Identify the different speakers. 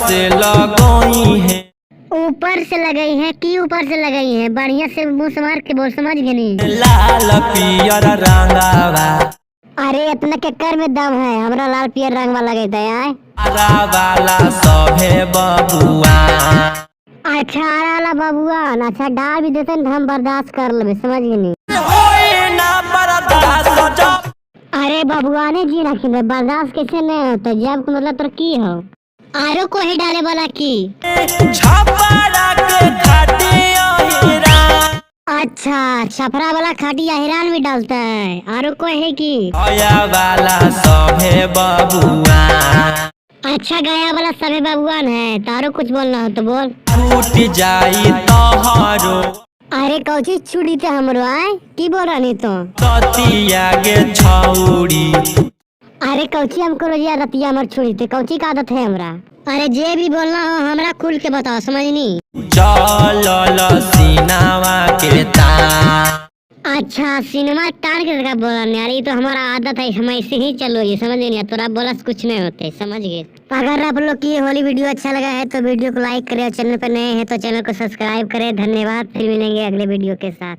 Speaker 1: से लगई है।
Speaker 2: ऊपर से लगाई है कि ऊपर से लगाई है? बढ़िया से मुंह मार के बोल, समझ गए नहीं?
Speaker 1: लाल पियर रंगावा।
Speaker 2: अरे इतना केकर में दम है, हमरा लाल पियर रंग वाला लगे थे यार।
Speaker 1: आरा वाला सभे बबुआ।
Speaker 2: अच्छा वाला बबुआन, अच्छा डाल भी देते न हम बर्दाश्त कर लेबे, समझ गए नहीं?
Speaker 1: होई ना बर्दाश्त जब।
Speaker 2: अरे बबुआने जी रखी में बर्दाश्त कैसे नहीं होता जब मतलब तो की हो आरो को ही डाले वाला की।
Speaker 1: छपरा के खटिया हीरा।
Speaker 2: अच्छा छपरा वाला खाटिया हिरान भी डालता है, आरो को है की?
Speaker 1: गया वाला सभे बबुआ।
Speaker 2: अच्छा गया वाला सभी बबुआन है, तारो कुछ बोलना हो तो बोल।
Speaker 1: छूट जाई तोहरो।
Speaker 2: अरे कौची छुड़ी थे हमरो आए, की बोल रहा नहीं तो?
Speaker 1: ततिया गे छौड़ी।
Speaker 2: अरे कौची हमको रोजिया रतिया हमर छुड़ी थे, कौची का आदत है हमरा? अरे जे भी बोलना हो हमरा खुल के बताओ, समझ नहीं?
Speaker 1: चल सीनावा के तार।
Speaker 2: अच्छा सिनेमा तार के जगह बोला यार, ये तो हमारा आदत है, हम ऐसे ही चलो ये, समझ नहीं? तोरा बोला कुछ नहीं होते, समझ गए? तो अगर आप लोग की ये होली वीडियो अच्छा लगा है तो वीडियो को लाइक करें और चैनल पर नए हैं तो चैनल को सब्सक्राइब करें। धन्यवाद, फिर मिलेंगे अगले वीडियो के साथ।